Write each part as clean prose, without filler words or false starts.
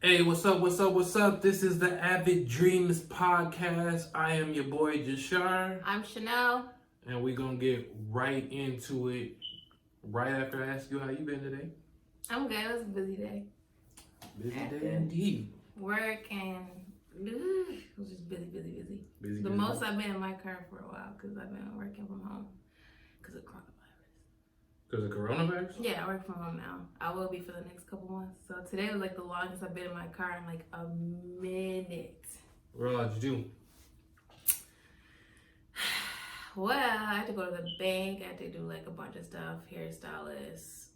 Hey, what's up, what's up, what's up? This is the Avid Dreams podcast. I am your boy, JASHAR. I'm Chanel. And we're going to get right into it right after I ask you how you been today. I'm good. It was a busy day. Busy day indeed. Work and it was just busy. The most I've been in my car for a while because I've been working from home because of coronavirus. Because of coronavirus? Yeah, I work from home now. I will be for the next couple months. So today was like the longest I've been in my car in like a minute. What all did you do? Well, I had to go to the bank. I had to do like a bunch of stuff. Hairstylist,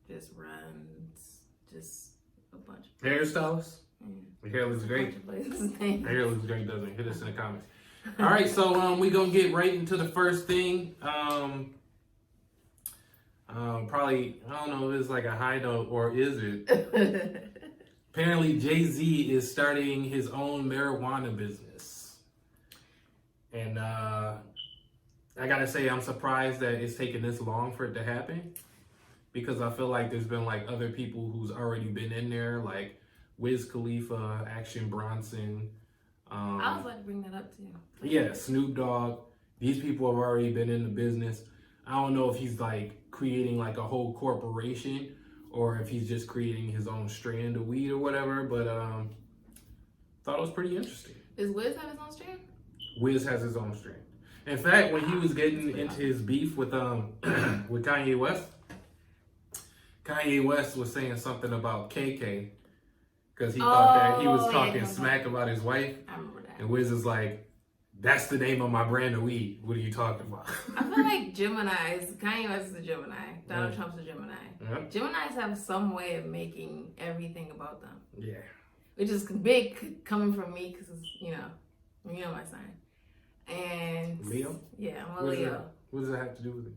just runs, just a bunch of Hairstylist? Yeah. Your hair looks great. Your hair looks great, doesn't it? Hit us in the comments. All right, so we gonna get right into the first thing. Probably, I don't know if it's like a high note or is it? Apparently, Jay-Z is starting his own marijuana business. And I gotta say, I'm surprised that it's taken this long for it to happen. Because I feel like there's been like other people who's already been in there, like Wiz Khalifa, Action Bronson. I was about to bring that up too. Yeah, Snoop Dogg. These people have already been in the business. I don't know if he's like creating like a whole corporation or if he's just creating his own strand of weed or whatever, but thought it was pretty interesting. Does Wiz have his own strand? Wiz has his own strand. In fact, when he was getting into his beef with with Kanye West was saying something about KK because he thought that he was talking smack about his wife. I remember that. And Wiz is like, that's the name of my brand of weed. What are you talking about? I feel like Geminis, Kanye West is a Gemini, Donald Trump's a Gemini. Yep. Geminis have some way of making everything about them. Yeah. Which is big coming from me because, you know my sign. And Leo? Yeah, I'm a Leo. What does that have to do with it?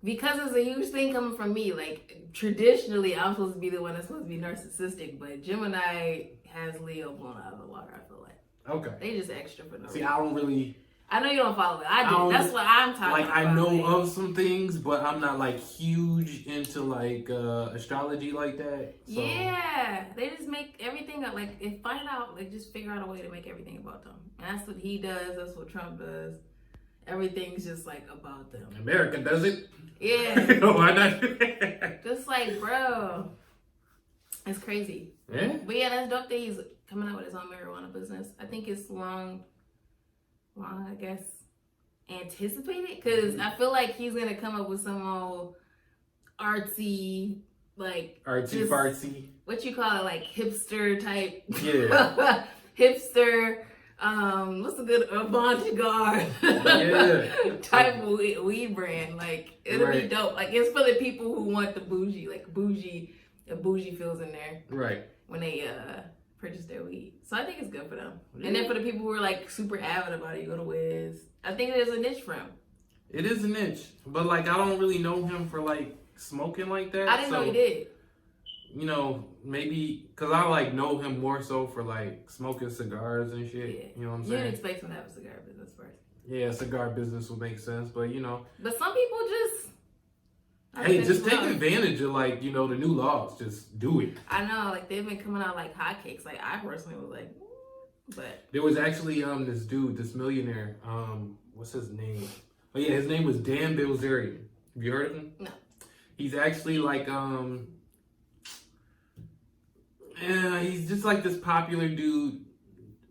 Because it's a huge thing coming from me. Like, traditionally, I'm supposed to be the one that's supposed to be narcissistic, but Gemini has Leo blown out of the water, I feel like. Okay. They just extra for no reason. See, I don't really... I know you don't follow it. I do. That's what I'm talking about. Like, I know of some things, but I'm not, like, huge into, like, astrology like that. So. Yeah. They just make everything up. Like, just figure out a way to make everything about them. And that's what he does. That's what Trump does. Everything's just, like, about them. America does it? Yeah. Why not? Just like, bro. It's crazy. Yeah? But yeah, that's dope that he's coming out with his own marijuana business. I think it's long, I guess, anticipated. Because I feel like he's going to come up with some old artsy, like... Artsy-fartsy. What you call it? Like hipster type. Yeah. Hipster... what's a good avant-garde type of weed brand? Like, it'll be dope. Like, it's for the people who want the bougie feels in there. Right. When they purchase their weed. So I think it's good for them. Yeah. And then for the people who are like super avid about it, you go to Wiz. I think there's a niche for him. It is a niche. But like, I don't really know him for like smoking like that. I didn't know he did. You know, maybe because I like know him more so for like smoking cigars and shit. Yeah. You know what I'm saying? You didn't expect him to have a cigar business first. Yeah, cigar business would make sense, but you know. But some people just. Just take advantage of like, you know, the new laws. Just do it. I know, like they've been coming out like hotcakes. Like I personally was like, but there was actually this dude, this millionaire. What's his name? Oh yeah, his name was Dan Bilzerian. Have you heard of him? No. He's actually like he's just like this popular dude,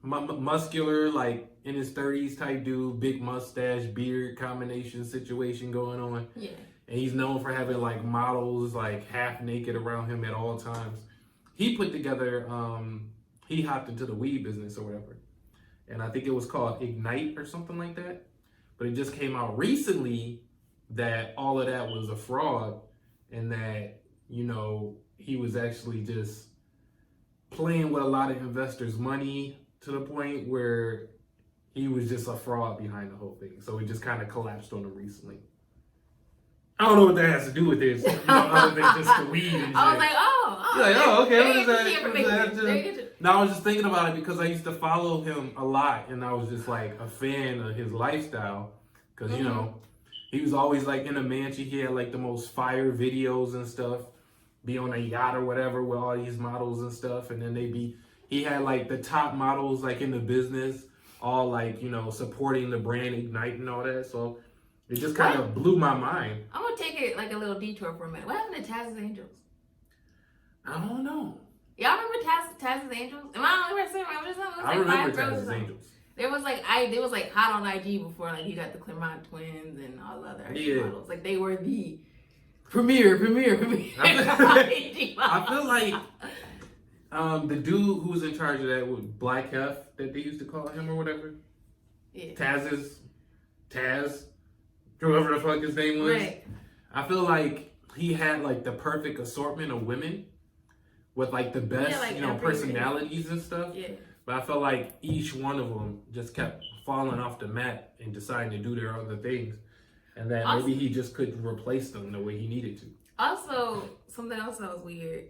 muscular, like in his 30s type dude, big mustache, beard combination situation going on. Yeah. And he's known for having like models like half naked around him at all times. He put together, he hopped into the weed business or whatever. And I think it was called Ignite or something like that. But it just came out recently that all of that was a fraud and that, you know, he was actually just playing with a lot of investors' money to the point where he was just a fraud behind the whole thing. So it just kind of collapsed on him recently. I don't know what that has to do with this, you know, other than just the weed and shit. I was like, okay. No, I was just thinking about it because I used to follow him a lot, and I was just like a fan of his lifestyle. Because, you know, he was always like in a mansion. He had like the most fire videos and stuff. Be on a yacht or whatever with all these models and stuff. And then they be He had like the top models like in the business, all like, you know, supporting the brand Ignite and all that. So it just kind of blew my mind. I'm gonna take it like a little detour for a minute. What happened to Taz's Angels? I don't know. Y'all remember Taz's Angels? Am I the only person who remembers them? I remember Taz's Angels. There was like it was like hot on IG before like you got the Claremont twins and all the other IG models. Like they were the premier. I feel like the dude who was in charge of that was Black Hef that they used to call him or whatever. Yeah. Taz, whoever the fuck his name was. Right. I feel like he had like the perfect assortment of women with like the best, you know, personalities and stuff. Yeah. But I felt like each one of them just kept falling off the mat and deciding to do their other things. And that maybe he just couldn't replace them the way he needed to. Also, something else that was weird.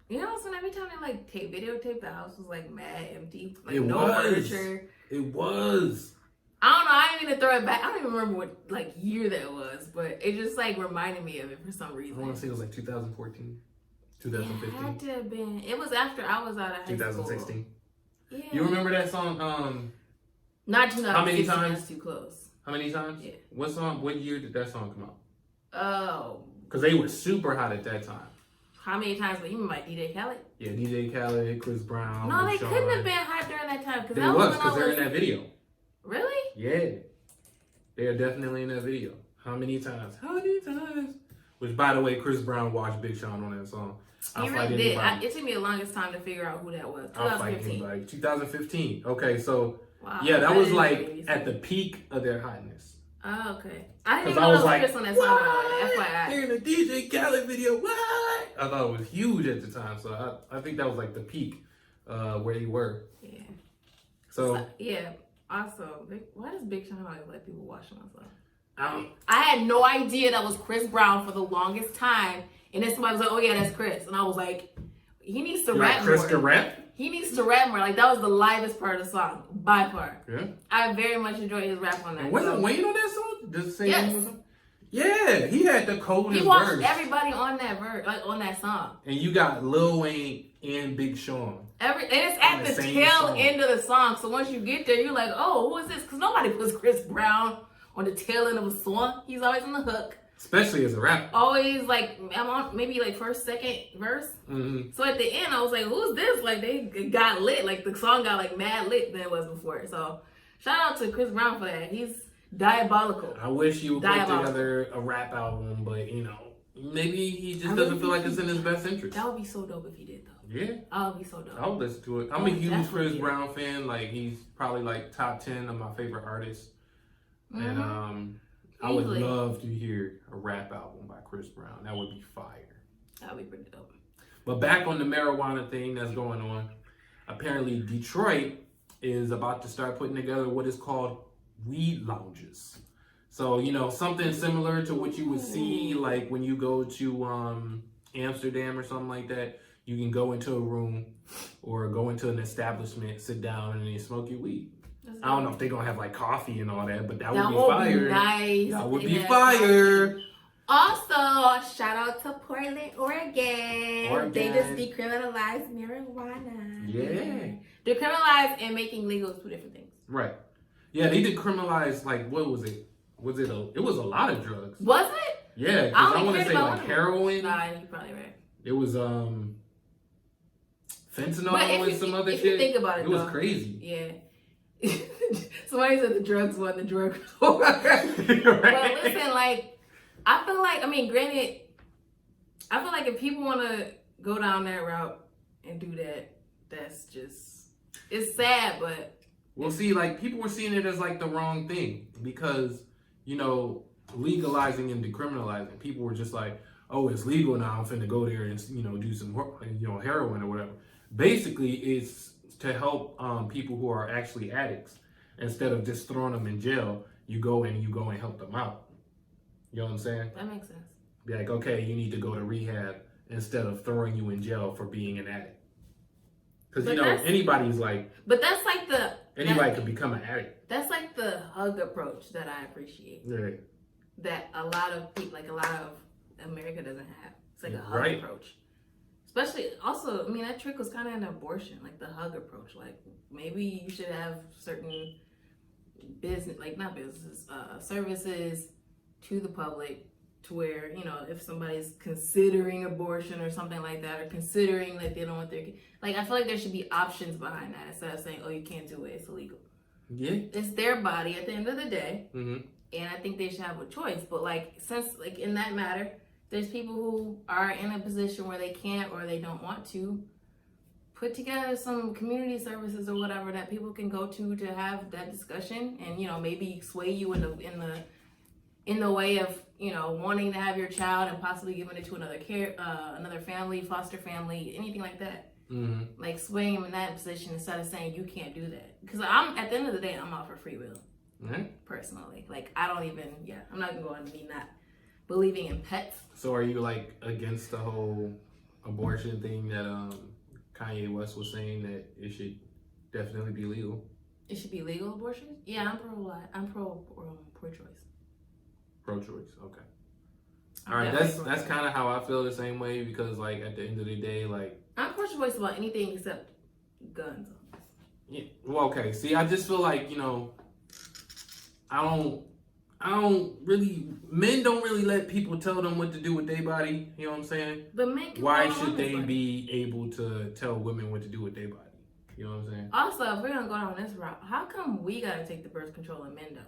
You know, so every time they like videotape, the house was like mad empty. Like furniture. It was. I don't know. I didn't even throw it back. I don't even remember what like year that was, but it just like reminded me of it for some reason. I want to say it was like 2014, 2015. It had to have been. It was after I was out of high 2016. school. Yeah. You remember that song? Not 2016. How many times? That's too close. How many times? Yeah. What song? What year did that song come out? Oh. Because they were super hot at that time. How many times? But even by DJ Khaled? Yeah, DJ Khaled, Chris Brown. No, they couldn't have been hot during that time. They was because they're in that video. Really? Yeah. They are definitely in that video. How many times? How many times? Which, by the way, Chris Brown watched Big Sean on that song. He really did. It took me the longest time to figure out who that was. 2015. 2015. Okay, so wow, yeah, that was like at the peak of their hotness. Oh, okay. I didn't even know was like, Chris on that song. FYI. They're in a DJ Khaled video. What? I thought it was huge at the time. So I think that was like the peak where you were. Yeah. So yeah. Also, why does Big Sean always let people watch him? I had no idea that was Chris Brown for the longest time. And then somebody was like, oh yeah, that's Chris. And I was like, he needs to rap more. Chris to rap? He needs to rap more. Like, that was the livest part of the song, by far. Yeah. I very much enjoyed his rap on that. And wasn't Wayne on that song? Does it say yes. Yeah, he had the coldest He watched verse. everybody on that like on that song. And you got Lil Wayne and Big Sean. And it's at the tail end of the song. So once you get there, you're like, oh, who is this? Because nobody puts Chris Brown on the tail end of a song. He's always on the hook. Especially as a rapper. Always like, I'm on maybe like first, second verse. Mm-hmm. So at the end, I was like, who's this? Like, they got lit. Like, the song got like mad lit than it was before. So shout out to Chris Brown for that. He's diabolical. I wish you would put together a rap album, but you know, maybe he just doesn't feel like it's in his best interest. That would be so dope if he did, though. Yeah. That would be so dope. I would listen to it. I'm a huge Chris Brown fan. Like, he's probably like top 10 of my favorite artists. Mm-hmm. And I would love to hear a rap album by Chris Brown. That would be fire. That would be pretty dope. But back on the marijuana thing that's going on, apparently Detroit is about to start putting together what is called weed lounges. So, you know, something similar to what you would see like when you go to Amsterdam or something like that. You can go into a room or go into an establishment, sit down, and they smoke your weed. I don't know if they're going to have like coffee and all that, but that would be fire. Nice. That would be fire. Also, shout out to Portland, Oregon. They just decriminalized marijuana. Yeah. Decriminalized and making legal is two different things. Right. Yeah, they decriminalized, like, what was it? It was a lot of drugs. Was it? Yeah, because I want to say like heroin. Nah, you're probably right. It was fentanyl and some other shit. If you think about it, was crazy. Yeah. Somebody said the drugs won, the drugs over. Right. But listen, like, I feel like, I mean, granted, I feel like if people want to go down that route and do that, that's just, it's sad, but. Well, see, like, people were seeing it as like the wrong thing because, you know, legalizing and decriminalizing, people were just like, oh, it's legal now, I'm finna go there and, you know, do some, you know, heroin or whatever. Basically, it's to help people who are actually addicts. Instead of just throwing them in jail, you go and help them out. You know what I'm saying? That makes sense. Be like, okay, you need to go to rehab instead of throwing you in jail for being an addict. Because, you know, anybody's like... But that's like the... Anybody could become an addict. That's like the hug approach that I appreciate. Yeah. That a lot of people, like a lot of America doesn't have. It's like a hug approach. Especially, also, I mean, that trick was kind of an abortion, like the hug approach. Like, maybe you should have certain business, like not businesses, services to the public to where, you know, if somebody's considering abortion or something like that, or considering that they don't want their kid, like, I feel like there should be options behind that instead of saying, oh, you can't do it, it's illegal. Yeah. It's their body at the end of the day. Mm-hmm. And I think they should have a choice. But like, since like in that matter, there's people who are in a position where they can't or they don't want to put together some community services or whatever that people can go to have that discussion, and you know, maybe sway you in the way of, you know, wanting to have your child and possibly giving it to another family, foster family, anything like that. Mm-hmm. Like swaying them in that position instead of saying you can't do that. Because I'm at the end of the day, I'm all for free will. Mm-hmm. Personally, like I don't even, I'm not gonna go on to be not believing in pets. So are you like against the whole abortion thing that Kanye West was saying that it should definitely be legal? It should be legal abortion? Yeah, I'm pro-choice. Pro-choice, okay. All right, that's kind of how I feel the same way, because like at the end of the day, like I'm pro-choice about anything except guns. Yeah. Well, okay. See, I just feel like, you know, men don't really let people tell them what to do with their body. You know what I'm saying? But men can. Why should they be able to tell women what to do with their body? You know what I'm saying? Also, if we're gonna go down this route, how come we gotta take the birth control in men though?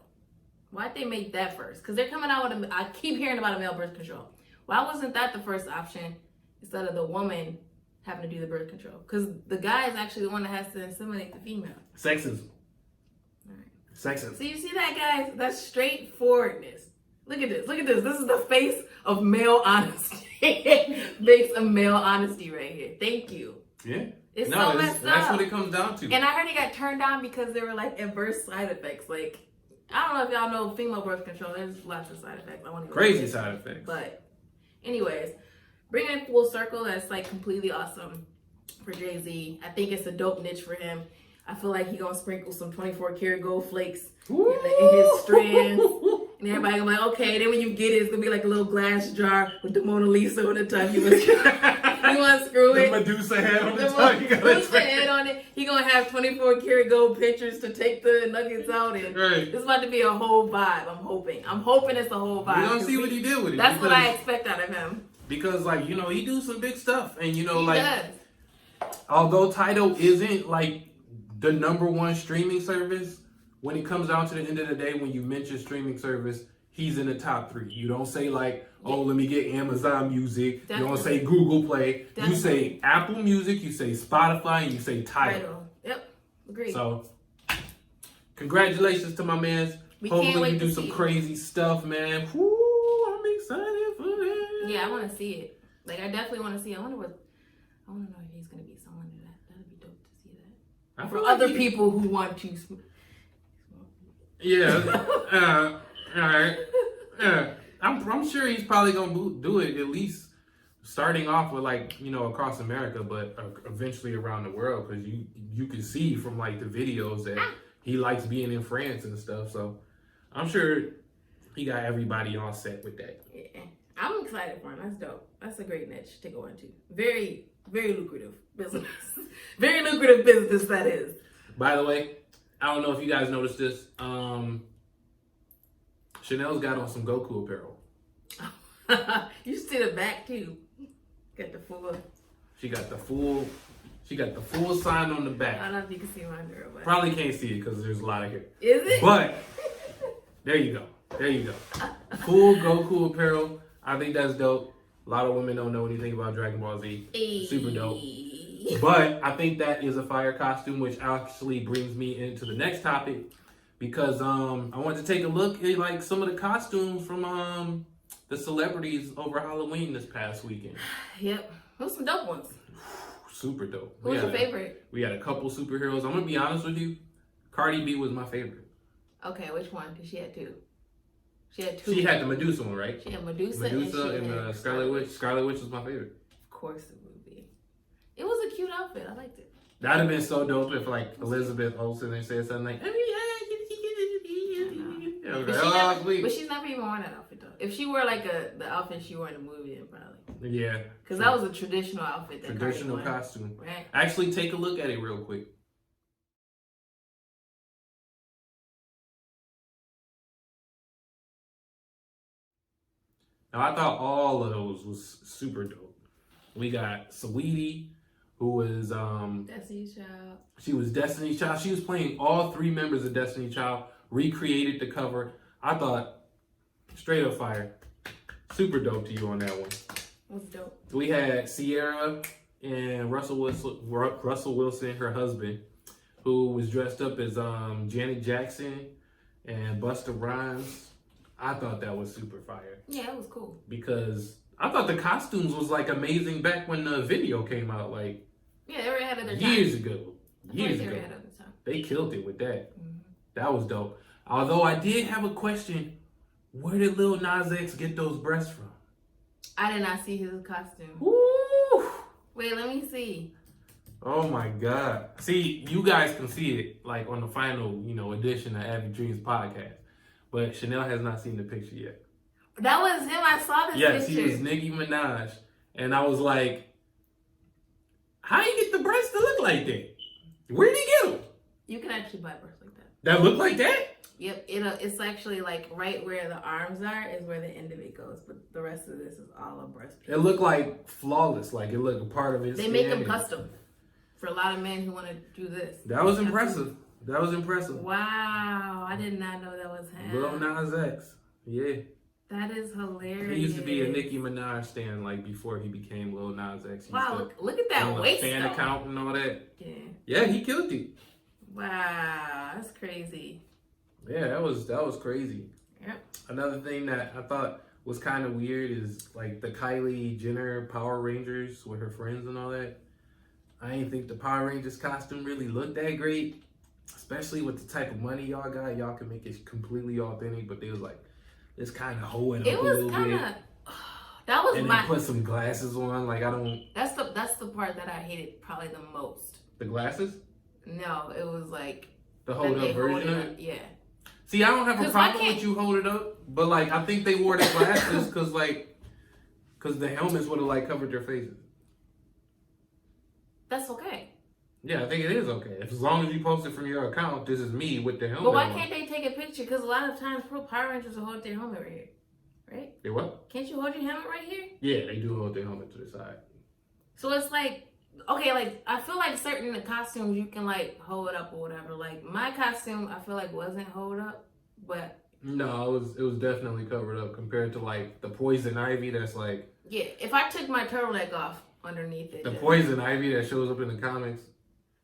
Why'd they make that first? Because they're coming out with I keep hearing about a male birth control. Why wasn't that the first option instead of the woman having to do the birth control? Because the guy is actually the one that has to inseminate the female. Sexism. Sexism. So you see that, guys? That's straightforwardness. Look at this. Look at this. This is the face of male honesty. Face of male honesty right here. Thank you. Yeah. It's so messed up. That's what it comes down to. And I heard it got turned down because there were like adverse side effects. Like, I don't know if y'all know female birth control. There's lots of side effects. I want to crazy side effects. But anyways, bringing it full circle, that's like completely awesome for Jay-Z. I think it's a dope niche for him. I feel like he gonna sprinkle some 24 karat gold flakes in his strands. And everybody gonna be like, okay, then when you get it, it's gonna be like a little glass jar with the Mona Lisa on the top. You want to screw it? The Medusa head on the top. You got Medusa head on it. He gonna have 24 karat gold pictures to take the nuggets out in. Right. It's about to be a whole vibe. I'm hoping it's a whole vibe. We're gonna see what he did with it. That's what I expect out of him. Because, like, you know, he do some big stuff. And, you know, he like, does. Although Tidal isn't, like, the #1 streaming service, when it comes down to the end of the day, when you mention streaming service, he's in the top 3. You don't say like, oh, let me get Amazon Music. Definitely. You don't say Google Play. Definitely. You say Apple Music, you say Spotify, and you say Tidal. Yep, agreed. So, congratulations to my man. Hopefully you do some crazy stuff, man. Woo, I'm excited for it. Yeah, I want to see it. Like, I definitely want to see it. I want to know if he's going to be someone in that. That'd be dope to see that. For other people who want to. Yeah. All right. I'm sure he's probably gonna do it, at least starting off with, like, you know, across America, but eventually around the world, because you can see from like the videos that he likes being in France and stuff. So I'm sure he got everybody all set with that. Yeah, I'm excited for him. That's dope. That's a great niche to go into. Very, very lucrative business. Very lucrative business, that is. By the way, I don't know if you guys noticed this. Chanel's got on some Goku apparel. You see the back too. Got the full. She got the full sign on the back. I don't know if you can see my girl, but probably can't see it because there's a lot of hair. Is it? But there you go. Full Goku apparel. I think that's dope. A lot of women don't know anything about Dragon Ball Z. Super dope. But I think that is a fire costume, which actually brings me into the next topic, because I wanted to take a look at like some of the costumes from the celebrities over Halloween this past weekend. Yep, those some dope ones. Super dope. Who's your favorite? We had a couple superheroes. I'm gonna be honest with you. Cardi B was my favorite. Okay, which one? Because she had two. She had two. She had the Medusa one, right? She had Medusa and Scarlet Witch. Scarlet Witch was my favorite. Of course it would be. It was a cute outfit. I liked it. That'd have been so dope if like Elizabeth Olsen and said something like, but she's never even worn that outfit though. If she wore like the outfit she wore in the movie, then probably. Yeah. Because that was a traditional outfit. That Traditional costume. Right. Actually, take a look at it real quick. Now, I thought all of those was super dope. We got Saweetie, who was Destiny's Child. She was Destiny's Child. She was playing all 3 members of Destiny's Child. Recreated the cover. I thought straight up fire. Super dope to you on that one. What's dope? We had Sierra and Russell Wilson, her husband, who was dressed up as Janet Jackson and Busta Rhymes. I thought that was super fire. Yeah, it was cool. Because I thought the costumes was like amazing back when the video came out, like yeah, they were ahead of their time. Years ago. Years ago. Ahead of their time. They killed it with that. Mm-hmm. That was dope. Although I did have a question, where did Lil Nas X get those breasts from? I did not see his costume. Woo! Wait, let me see. Oh my God. See, you guys can see it like on the final, edition of Avid Dreams podcast. But Chanel has not seen the picture yet. That was him. I saw this yes, picture. Yes, he was Nicki Minaj. And I was like, how you get the breasts to look like that? Where did he get them? You can actually buy breasts like that. That look like that? Yep. It's actually like right where the arms are is where the end of it goes. But the rest of this is all a breast piece. It looked like flawless. Like it looked a part of his They make them custom for a lot of men who want to do this. That was impressive. That was impressive. Wow. I did not know that was him. Lil Nas X. Yeah. That is hilarious. He used to be a Nicki Minaj stan, like before he became Lil Nas X. Wow, look at that waist. Fan account and all that. Yeah. Yeah, he killed it. Wow, that's crazy. Yeah, that was crazy. Yep. Another thing that I thought was kind of weird is like the Kylie Jenner Power Rangers with her friends and all that. I didn't think the Power Rangers costume really looked that great, especially with the type of money y'all got. Y'all can make it completely authentic, but they was like, let's kind of hold it up a little bit. It was kind of. That was and then put some glasses on. Like I don't. That's the part that I hated probably the most. The glasses? No, it was like the hold up version of it. Yeah. See, I don't have a problem with you hold it up, but like I think they wore the glasses because the helmets would have like covered their faces. That's okay. Yeah, I think it is okay. As long as you post it from your account, this is me with the helmet. But why can't they take a picture? Because a lot of times Power Rangers will hold their helmet right here. Right? They what? Can't you hold your helmet right here? Yeah, they do hold their helmet to the side. So it's like, okay, like I feel like certain costumes you can like hold up or whatever. Like my costume, I feel like wasn't hold up, but no, it was definitely covered up compared to like the Poison Ivy. That's like if I took my turtleneck off underneath it, the Poison Ivy that shows up in the comics.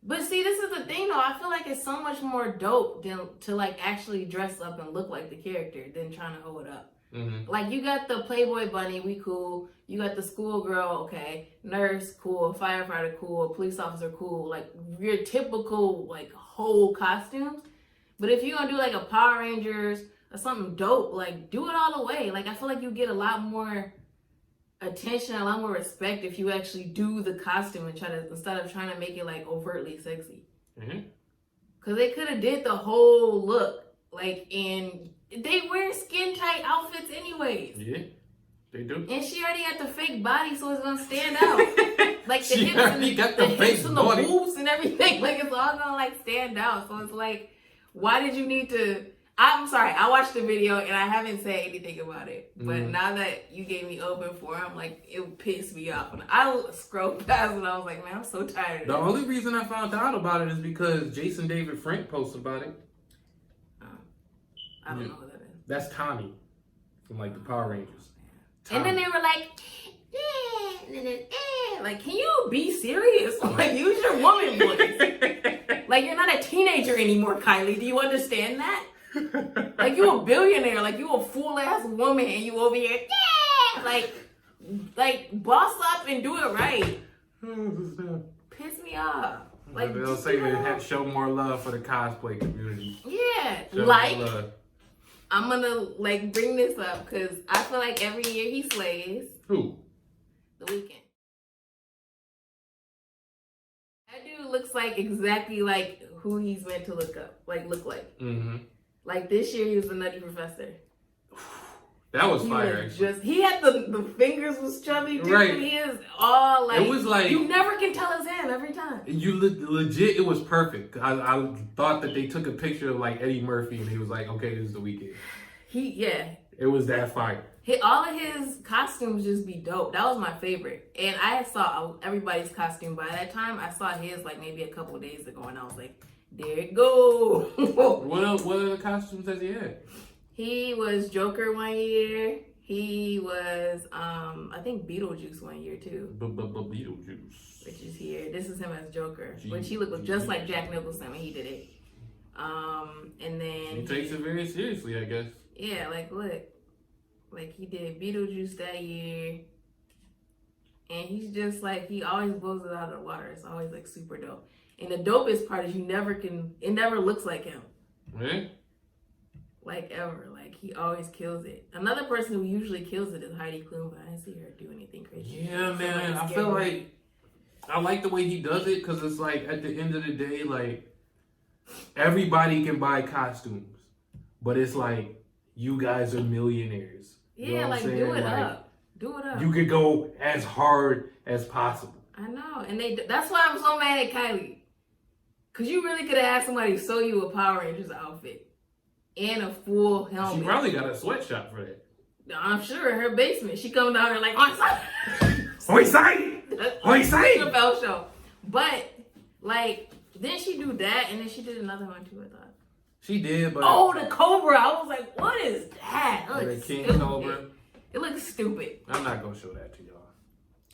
But see, this is the thing though. I feel like it's so much more dope than to like actually dress up and look like the character than trying to hold up. Mm-hmm. Like you got the Playboy bunny, we cool. You got the schoolgirl, okay. Nurse, cool. Firefighter, cool. Police officer, cool. Like your typical like whole costumes. But if you're gonna do like a Power Rangers or something dope, like do it all the way. Like I feel like you get a lot more attention, a lot more respect if you actually do the costume and instead of trying to make it like overtly sexy. Mm-hmm. Cause they could have did the whole look like in. They wear skin tight outfits anyways. Yeah, they do. And she already got the fake body, so it's gonna stand out. Like the hips and the boobs and everything. Like it's all gonna like stand out. So it's like, why did you need to? I'm sorry, I watched the video and I haven't said anything about it. But now that you gave me open for it, I'm like, it pissed me off. And I scrolled past and I was like, man, I'm so tired of The only reason I found out about it is because Jason David Frank posted about it. I don't know who that is. That's Tommy from like the Power Rangers. Tommy. And then they were like, like, can you be serious? Like, use your woman voice. Like, you're not a teenager anymore, Kylie. Do you understand that? Like, you a billionaire. Like, you a fool ass woman, and you over here, like, boss up and do it right. Piss me off. Like, they'll say they had to show more love for the cosplay community. Yeah, like. I'm gonna like bring this up because I feel like every year he slays. Who? The Weeknd. That dude looks like exactly like who he's meant to look like. Mm-hmm. Like this year he was the Nutty Professor. That was He fire. was just, he had the fingers was chubby, dude. Right. He is all like, it was like you never can tell it's him every time. You legit, it was perfect. I thought that they took a picture of like Eddie Murphy and he was like, okay, this is the Weeknd. It was that fire. All of his costumes just be dope. That was my favorite. And I saw everybody's costume by that time. I saw his like maybe a couple of days ago and I was like, there it go. What other costumes has he had? He was Joker one year. He was, I think Beetlejuice one year too. Beetlejuice. Which is here. This is him as Joker. Which he looked just like Jack Nicholson when he did it. And then he takes it very seriously, I guess. Yeah, like look. Like he did Beetlejuice that year. And he's just like, he always blows it out of the water. It's always like super dope. And the dopest part is it never looks like him. Really? Like ever. Like he always kills it. Another person who usually kills it is Heidi Klum, but I didn't see her do anything crazy. Yeah, man. I feel like I like the way he does it because it's like at the end of the day, like everybody can buy costumes, but it's like you guys are millionaires. You know like do it up. Do it up. You could go as hard as possible. I know. And that's why I'm so mad at Kylie. Cause you really could have asked somebody to sew you a Power Rangers outfit. And a full helmet. She probably got a sweatshop for that. I'm sure in her basement. She comes down there like, on site! On site! Chappelle show. But, like, didn't she do that? And then she did another one too, I thought. She did, but... Oh, the Cobra. I was like, what is that? The King Cobra. It looks stupid. I'm not going to show that to y'all.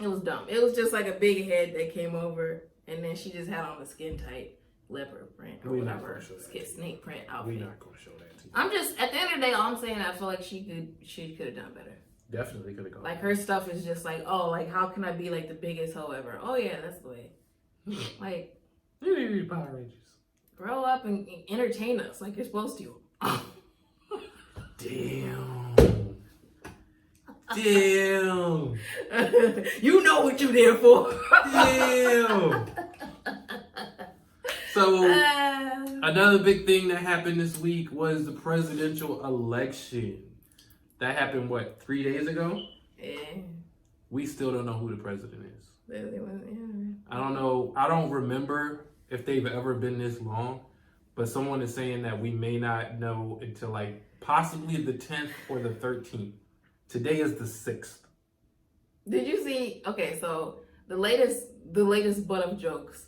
It was dumb. It was just like a big head that came over. And then she just had on a skin tight leopard print or whatever. Snake print outfit. We're not going to show that to you. I'm just, at the end of the day, all I'm saying, I feel like she could have done better. Definitely could have gone. Like her stuff is just like, oh, like how can I be like the biggest hoe ever? Oh yeah, that's the way. Like, you need to be Power Rangers. Grow up and entertain us like you're supposed to. Damn. Damn. You know what you're there for. Damn. So, another big thing that happened this week was the presidential election. That happened, 3 days ago? Yeah. We still don't know who the president is. Yeah. I don't know. I don't remember if they've ever been this long, but someone is saying that we may not know until like possibly the 10th or the 13th. Today is the 6th. Did you see? Okay, so the latest butt of jokes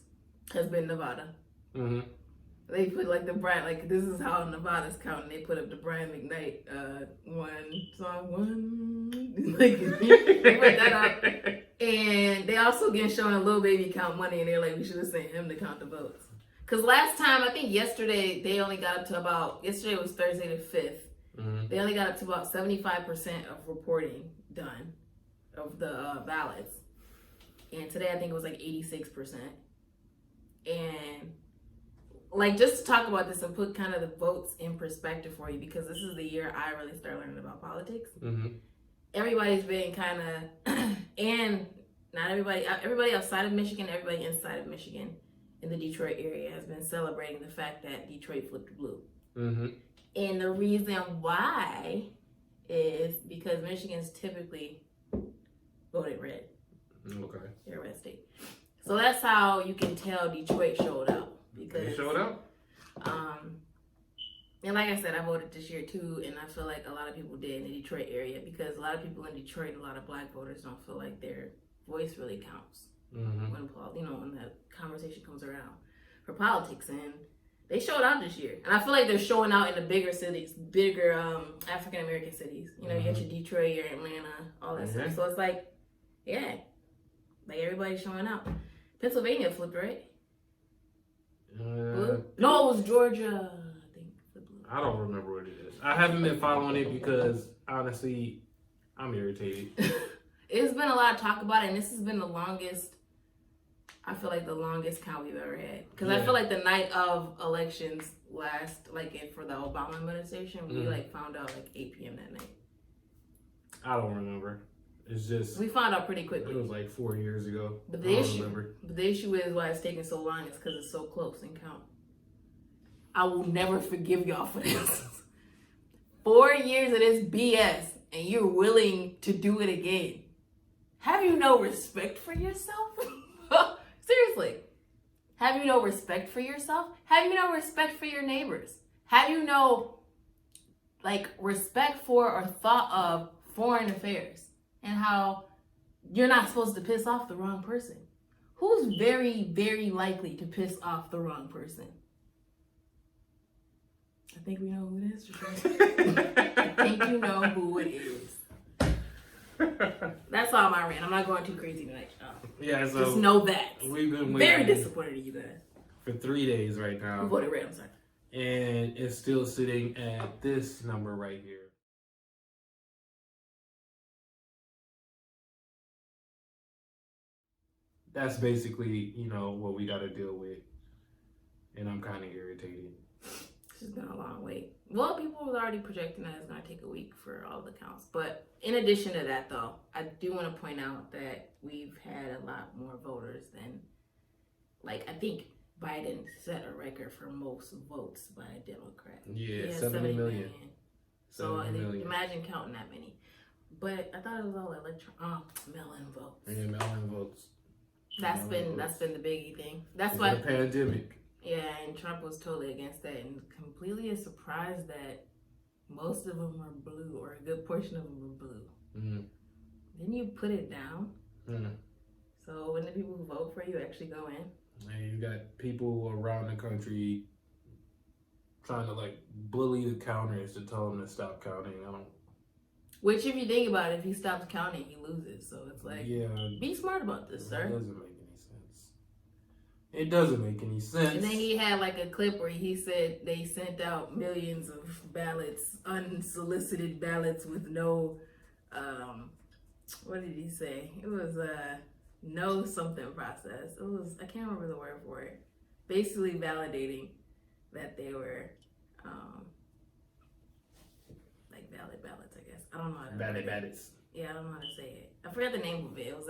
has been Nevada. Mm-hmm. They put like the Brian, like this is how Nevada's counting. They put up the Brian McKnight one. Like they put that up, and they also getting shown a little baby count money, and they're like, we should have sent him to count the votes. Cause last time, I think yesterday they only got up to about. Yesterday was Thursday the 5th. Mm-hmm. They only got up to about 75% of reporting done of the ballots, and today I think it was like 86%. And like, just to talk about this and put kind of the votes in perspective for you, because this is the year I really started learning about politics. Mm-hmm. Everybody's been kind of, and not everybody outside of Michigan, everybody inside of Michigan in the Detroit area has been celebrating the fact that Detroit flipped blue. Mm-hmm. And the reason why is because Michigan's typically voted red. Okay. They're a red state. So that's how you can tell Detroit showed up. Because they showed up? And like I said, I voted this year too, and I feel like a lot of people did in the Detroit area because a lot of people in Detroit, a lot of black voters don't feel like their voice really counts when that conversation comes around for politics. And they showed out this year, and I feel like they're showing out in the bigger cities, African American cities. You got your Detroit, your Atlanta, all that stuff. So it's like, yeah, like everybody's showing out. Pennsylvania flipped, right? No, it was Georgia. I think. I don't remember what it is. I haven't been following it because honestly, I'm irritated. It's been a lot of talk about it, and this has been the longest. I feel like the longest count we've ever had, because I feel like the night of elections for the Obama administration, we found out 8 p.m. that night. I don't remember. It's just we found out pretty quickly. It was 4 years ago. But the issue is why it's taking so long is because it's so close in count. I will never forgive y'all for this. 4 years of this BS, and you're willing to do it again, have you no respect for yourself? Seriously. Have you no respect for yourself? Have you no respect for your neighbors? Have you no, respect for or thought of foreign affairs and how you're not supposed to piss off the wrong person? Who's very, very likely to piss off the wrong person? I think we know who it is, JASHAR. I think you know who it is. That's all my rant. I'm not going too crazy tonight. Yeah, so just know that. We've been very disappointed in you guys. For 3 days right now. Who voted red? I'm sorry. And it's still sitting at this number right here. That's basically, what we got to deal with. And I'm kind of irritated. This has been a long wait. Well, people were already projecting that it's going to take a week for all the counts. But in addition to that, though, I do want to point out that we've had a lot more voters than, I think Biden set a record for most votes by a Democrat. Yeah, 70 million. So imagine counting that many. But I thought it was all mail-in votes. Yeah, mail-in votes. That's been the biggie thing. That's why why the pandemic. Yeah, and Trump was totally against that and completely surprised that most of them were blue, or a good portion of them were blue. Mm-hmm. Then you put it down. Mm-hmm. So when the people who vote for you actually go in. And you got people around the country trying to bully the counters to tell them to stop counting. Which, if you think about it, if he stops counting, he loses. So it's be smart about this, sir. It doesn't make any sense. It doesn't make any sense. And then he had a clip where he said they sent out millions of ballots, unsolicited ballots with no, what did he say? It was no something process. It was, I can't remember the word for it. Basically validating that they were valid ballots, I guess. I don't know how to Valid ballots. Yeah, I don't know how to say it. I forgot the name of it. It was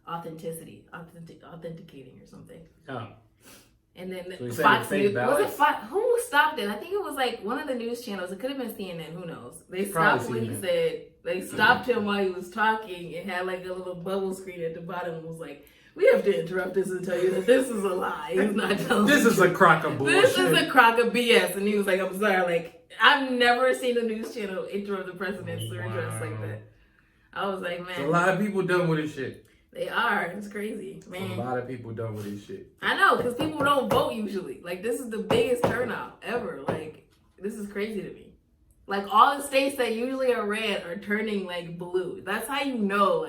authenticating or something. Oh. And then so Fox News, who stopped it? I think it was one of the news channels. It could have been CNN. Who knows? They stopped what he said. They stopped him while he was talking and had a little bubble screen at the bottom and was like, "We have to interrupt this and tell you that this is a lie. He's not telling This is a crock of bullshit. This is a crock of BS." And he was like, "I'm sorry. I've never seen a news channel interrupt the president's address like that." I was like, man. There's a lot of people done with this shit. They are. It's crazy, man. There's a lot of people done with this shit. I know, because people don't vote usually. This is the biggest turnout ever. This is crazy to me. All the states that usually are red are turning blue. That's how you know,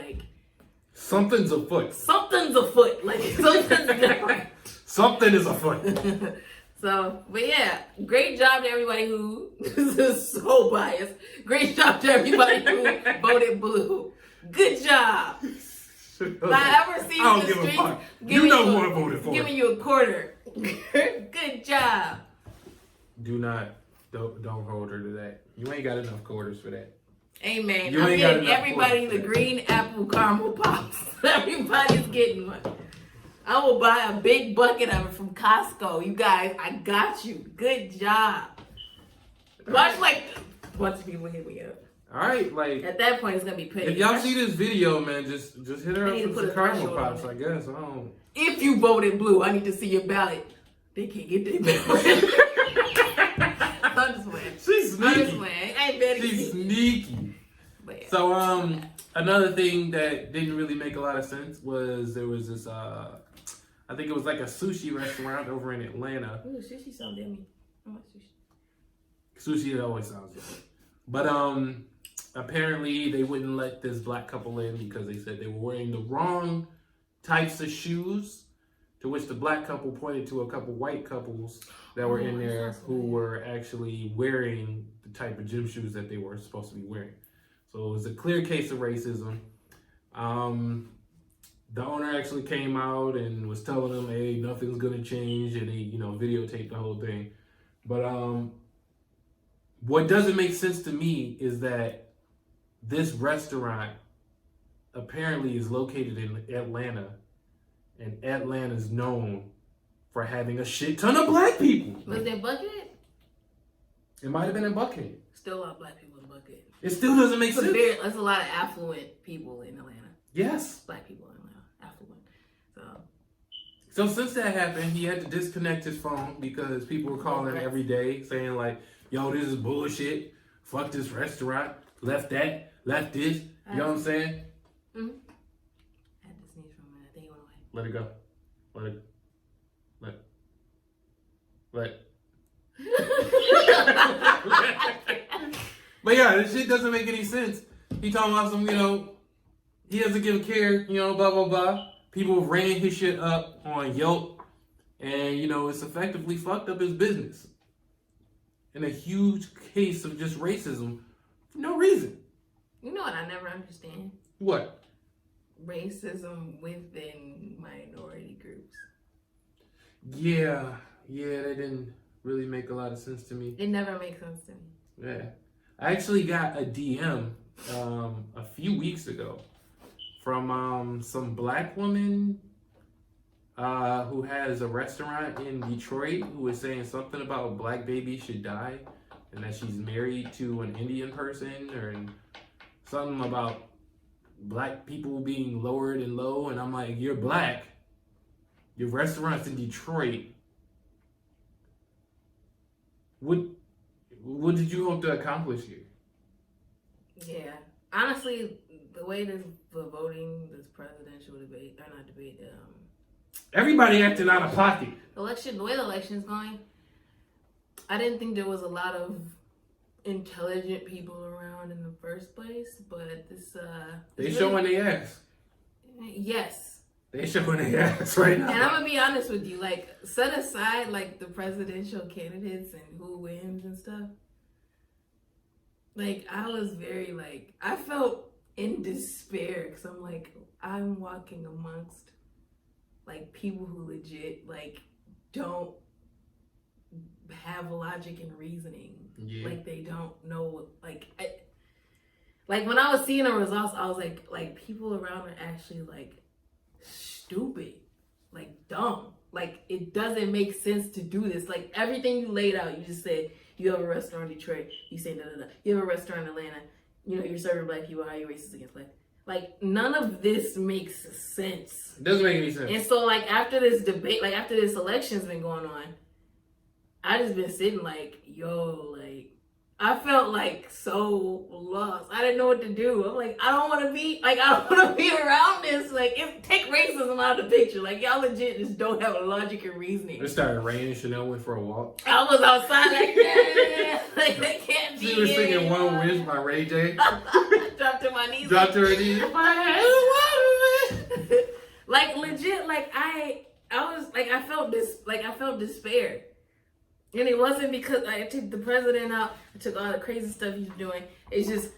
something's afoot. Something's afoot. Something's different. Something is afoot. So, but yeah, great job to everybody who, this is so biased. Great job to everybody who voted blue. Good job. If I ever see you in the streets, giving you a quarter. Good job. Don't hold her to that. You ain't got enough quarters for that. Amen. I'm getting everybody the green apple caramel pops. Everybody's getting one. I will buy a big bucket of it from Costco. You guys, I got you. Good job. Watch a bunch of people hit me up. All right, at that point it's gonna be petty. If y'all see this video, man, just hit her up with some caramel pops. I guess I don't. If you voted blue, I need to see your ballot. They can't get their ballot. I'm just playing. She's sneaky. I'm just playing. I ain't betting. She's sneaky. But yeah. So another thing that didn't really make a lot of sense was there was this I think it was a sushi restaurant over in Atlanta. Ooh, sushi sounds yummy. I want sushi. Sushi always sounds yummy. But apparently they wouldn't let this black couple in because they said they were wearing the wrong types of shoes, to which the black couple pointed to a couple white couples that were in there who were actually wearing the type of gym shoes that they were supposed to be wearing. So it was a clear case of racism. The owner actually came out and was telling them, hey, nothing's gonna change, and he, videotaped the whole thing. But what doesn't make sense to me is that this restaurant apparently is located in Atlanta, and Atlanta is known for having a shit ton of black people. Was it Buckhead? It might have been in Buckhead. Still a lot of black people in Buckhead. It still doesn't make sense. There's a lot of affluent people in Atlanta. Yes. Black people in Atlanta. Affluent. So since that happened, he had to disconnect his phone because people were calling every day saying like, yo, this is bullshit. Fuck this restaurant. Left that. Left this. You know what I'm saying? Mm-hmm. I had to sneeze for a minute. I think it went away. Let it go. But yeah, this shit doesn't make any sense. He talking about some, he doesn't give a care, blah, blah, blah. People ran his shit up on Yelp, and, it's effectively fucked up his business. In a huge case of just racism for no reason. You know what I never understand? What? Racism within minority groups. Yeah, that didn't really make a lot of sense to me. It never makes sense to me. Yeah. I actually got a DM a few weeks ago from some black woman who has a restaurant in Detroit who was saying something about black babies should die and that she's married to an Indian person or something about black people being lowered and low. And I'm like, you're black. Your restaurant's in Detroit. What did you hope to accomplish here? Yeah. Honestly, the way this presidential debate, or not debate, everybody acting out of pocket. The way the election's going, I didn't think there was a lot of intelligent people around in the first place, but they showing their ass. Yes. They showing their ass right now. And I'm gonna be honest with you, set aside the presidential candidates and who wins and stuff. I was very I felt in despair because I'm walking amongst people who legit don't have logic and reasoning. Yeah. They don't know when I was seeing the results, I was like people around are actually stupid, dumb. It doesn't make sense to do this. Everything you laid out, you just said you have a restaurant in Detroit, you say da. You have a restaurant in Atlanta, you're serving black people, how are you racist against black? None of this makes sense. It doesn't make any sense. And so after this debate, after this election's been going on, I just been sitting I felt so lost. I didn't know what to do. I'm I don't want to be around this. Take racism out of the picture. Y'all legit just don't have a logic and reasoning. It started raining. Chanel went for a walk. I was outside they can't be. She was singing "One Wish" by Ray J. Dropped to my knees. Dropped to her knees. Legit. I felt this. I felt despair. And it wasn't because I took the president out, I took all the crazy stuff he's doing. It's just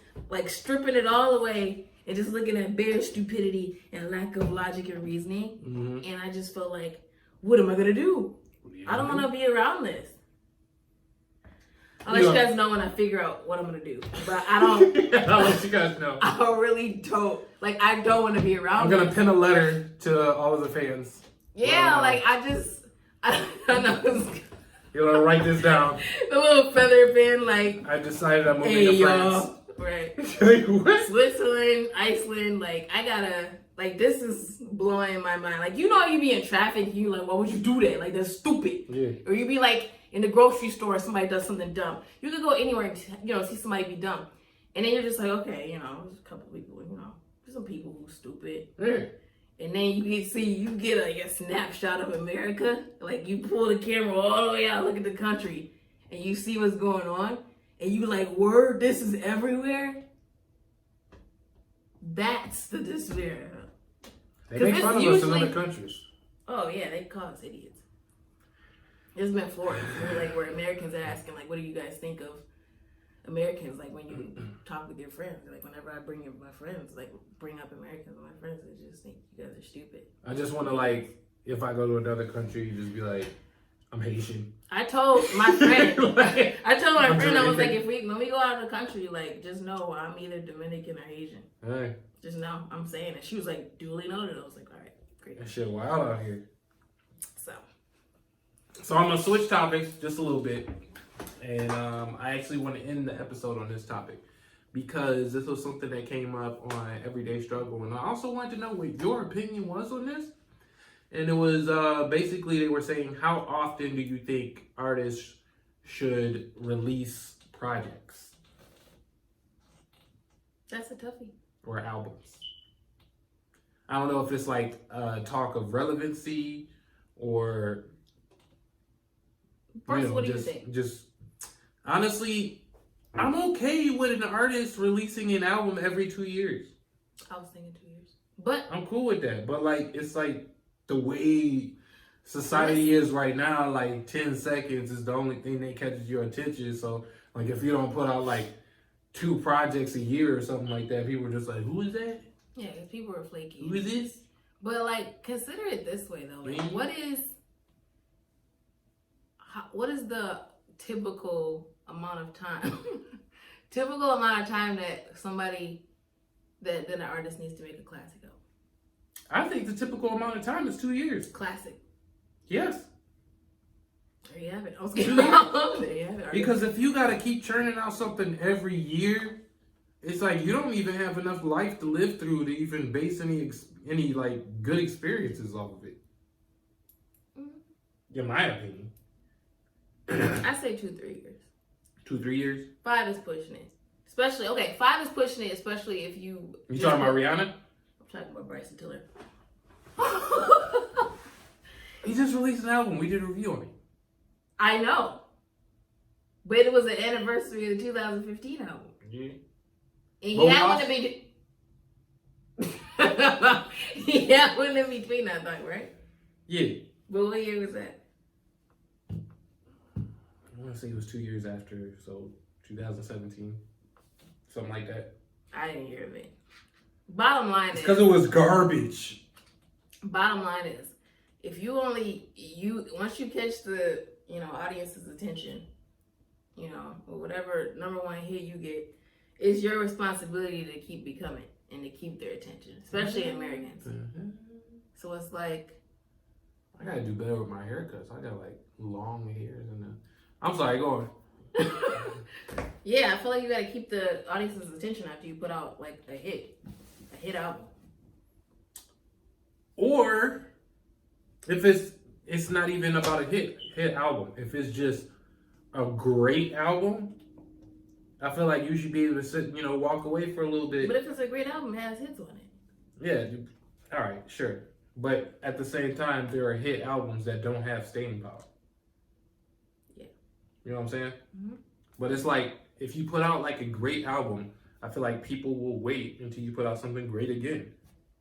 stripping it all away and just looking at bare stupidity and lack of logic and reasoning. Mm-hmm. And I just felt what am I going to do? I don't want to be around this. I'll let you guys know when I figure out what I'm going to do. But I don't. I'll let you guys know. I really don't. I don't want to be around I'm going to pin a letter to all of the fans. Yeah, I don't know. You want to write this down? The little feather pen, I decided I'm moving to France. Right. What? Switzerland, Iceland, I gotta, this is blowing my mind. You be in traffic, you why would you do that? That's stupid. Yeah. Or you be in the grocery store, somebody does something dumb. You could go anywhere and, see somebody be dumb. And then you're just okay, there's a couple people, there's some people who's stupid. Yeah. And then you get a snapshot of America. You pull the camera all the way out, look at the country, and you see what's going on, and you word, this is everywhere. That's the despair. They make fun of us in other countries. Oh yeah, they call us idiots. It's been Florida, where Americans are asking, what do you guys think of Americans? When you talk with your friends, whenever I bring my friends, bring up Americans with my friends, they just think you guys are stupid. I just want to if I go to another country, just be I'm Haitian. I told my friend, I was if when we go out of the country, just know I'm either Dominican or Asian. Hey. Just know, I'm saying it. She was duly noted. I was all right, great. That shit wild out here. So I'm gonna switch topics just a little bit. And I actually want to end the episode on this topic because this was something that came up on Everyday Struggle, and I also wanted to know what your opinion was on this. And it was basically they were saying, how often do you think artists should release projects? That's a toughie. Or albums. I don't know if it's like talk of relevancy or. First, what do you think? Just honestly, I'm okay with an artist releasing an album every 2 years. I was thinking 2 years, but I'm cool with that. But like, it's like the way society is right now. Like 10 seconds is the only thing that catches your attention. So like, if you don't put out like 2 projects a year or something like that, people are just like, who is that? Yeah, if people are flaky. Who is this? But like, consider it this way though. Like, what is the typical amount of time? Typical amount of time that somebody that an artist needs to make a classic album. I think the typical amount of time is 2 years. Classic. Yes. There you have it. I was there you have it. Because if you gotta keep churning out something every year, it's like you don't even have enough life to live through to even base any like good experiences off of it. In my opinion. I say 2-3 years. 2-3 years? 5 is pushing it. 5 is pushing it, especially if you. You talking about Rihanna? I'm talking about Bryson Tiller. He just released an album. We did a review on it. I know. But it was an anniversary of the 2015 album. Yeah. And he had one to be. He had one in between, I thought, right? Yeah. But what year was that? I want to say it was 2 years after, so 2017. Something like that. I didn't hear of it. Bottom line is. Because it was garbage. Bottom line is, if you once you catch the, audience's attention, or whatever number one hit you get, it's your responsibility to keep becoming and to keep their attention, especially Americans. Mm-hmm. So it's like. I gotta do better with my haircuts. I got like long hairs and I'm sorry, go on. Yeah, I feel like you gotta keep the audience's attention after you put out like a hit album. Or if it's not even about a hit album. If it's just a great album, I feel like you should be able to sit, walk away for a little bit. But if it's a great album, it has hits on it. Yeah, all right, sure. But at the same time, there are hit albums that don't have staying power. Yeah. You know what I'm saying? Mm-hmm. But it's like, if you put out like a great album, I feel like people will wait until you put out something great again.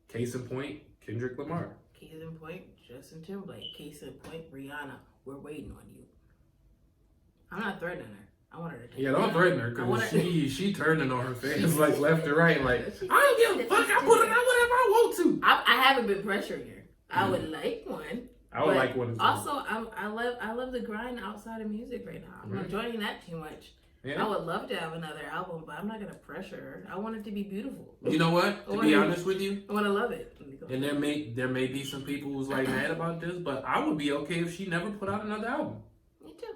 Case in point, Kendrick Lamar. Case in point, Justin Timberlake. Case in point, Rihanna. We're waiting on you. I'm not threatening her. I want her to take Yeah, don't threaten her, because she turning on her fans like left to right. Like, I don't give a fuck. I put it out whatever I want to. I haven't been pressuring her. I would like one. I would like one as well. Also, I love the grind outside of music right now. I'm not enjoying that too much. Yeah. I would love to have another album, but I'm not gonna pressure her. I want it to be beautiful. You know what? To be honest with you, I want to love it. And there may be some people who's like mad about this, but I would be okay if she never put out another album. Me too.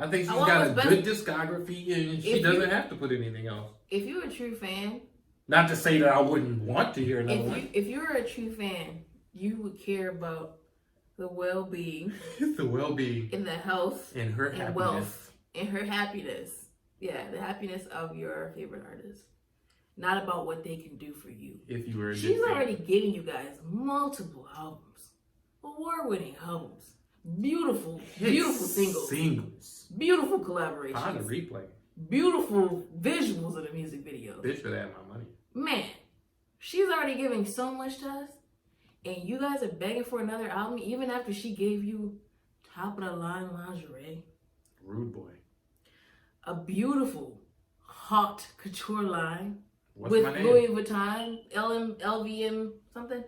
I think she's got a good discography and she doesn't have to put anything else. If you're a true fan, not to say that I wouldn't want to hear another one. If you're a true fan, you would care about the well-being, and the health, and her happiness, wealth, and her happiness. Yeah, the happiness of your favorite artist. Not about what they can do for you. If you were, she's already giving you guys multiple albums, award-winning albums, beautiful singles, beautiful collaborations, on the replay, beautiful visuals of the music videos. Bitch for that, my money. Man, she's already giving so much to us, and you guys are begging for another album, even after she gave you top of the line lingerie. Rude boy. A beautiful, hot couture line. What's with my name? Louis Vuitton, LVM something.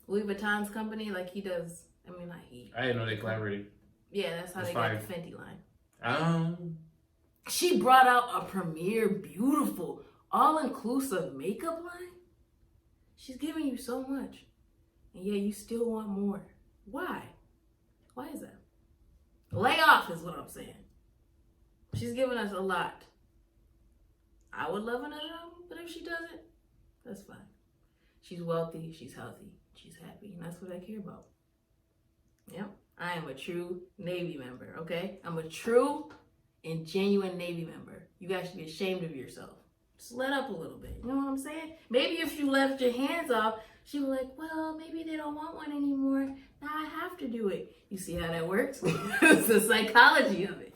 Louis Vuitton's company, like he does. I mean, not he. I didn't know they collaborated. Yeah, that's how they got the Fenty line. She brought out a premier, beautiful, all-inclusive makeup line. She's giving you so much, and yeah, you still want more. Why? Why is that? Lay off is what I'm saying. She's giving us a lot. I would love another album, but if she doesn't, that's fine. She's wealthy, she's healthy, she's happy, and that's what I care about. Yep, I am a true Navy member, okay? I'm a true and genuine Navy member. You guys should be ashamed of yourself. Just let up a little bit. You know what I'm saying? Maybe if you left your hands off, she was like, well, maybe they don't want one anymore. Now I have to do it. You see how that works? It's the psychology of it.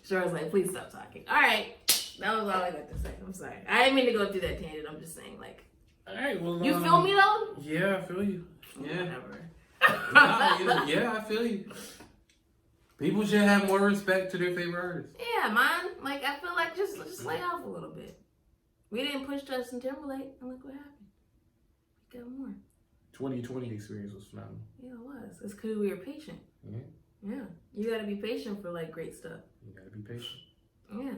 Sure, was like, please stop talking. All right, that was all I got to say. I'm sorry. I didn't mean to go through that tangent. I'm just saying, like, all right, well, you feel me though? Yeah, I feel you. Yeah. Whatever. Yeah, I feel you. People should have more respect to their favorite artists. Yeah, man. Like, I feel like just lay off a little bit. We didn't push Justin Timberlake, and look what happened. We got more. 2020 experience was phenomenal. Yeah, it was. It's because we were patient. Yeah. Yeah. You got to be patient for, like, great stuff. You gotta be patient. Yeah.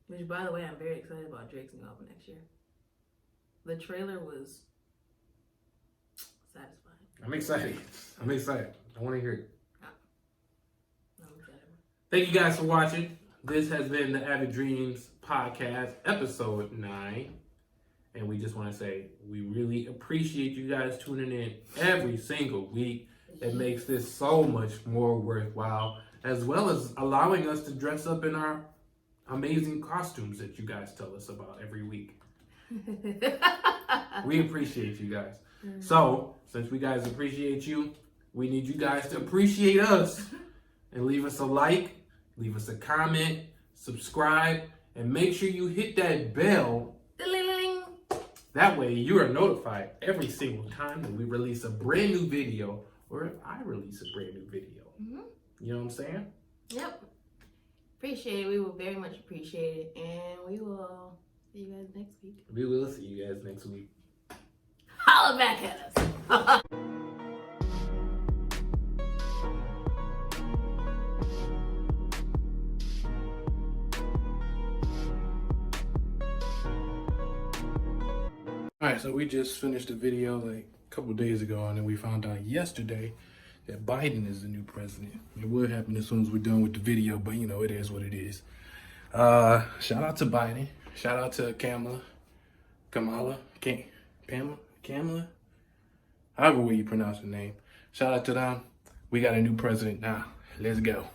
Which, by the way, I'm very excited about Drake's new album next year. The trailer was satisfying. I'm excited. I want to hear it. I'm excited. Thank you guys for watching. This has been the Avid Dreams Podcast, episode 9. And we just want to say we really appreciate you guys tuning in every single week. It makes this so much more worthwhile, as well as allowing us to dress up in our amazing costumes that you guys tell us about every week. We appreciate you guys. So, since we guys appreciate you, we need you guys to appreciate us and leave us a like, leave us a comment, subscribe, and make sure you hit that bell. That way you are notified every single time that we release a brand new video, or if I release a brand new video. Mm-hmm. You know what I'm saying? Yep. Appreciate it. We will very much appreciate it. And we will see you guys next week. We will see you guys next week. Holla back at us. Alright, so we just finished a video like a couple days ago, and then we found out yesterday that Biden is the new president. It will happen as soon as we're done with the video, but you know, it is what it is. Shout out to Biden. Shout out to Kamala. However way you pronounce her name. Shout out to them. We got a new president now. Let's go.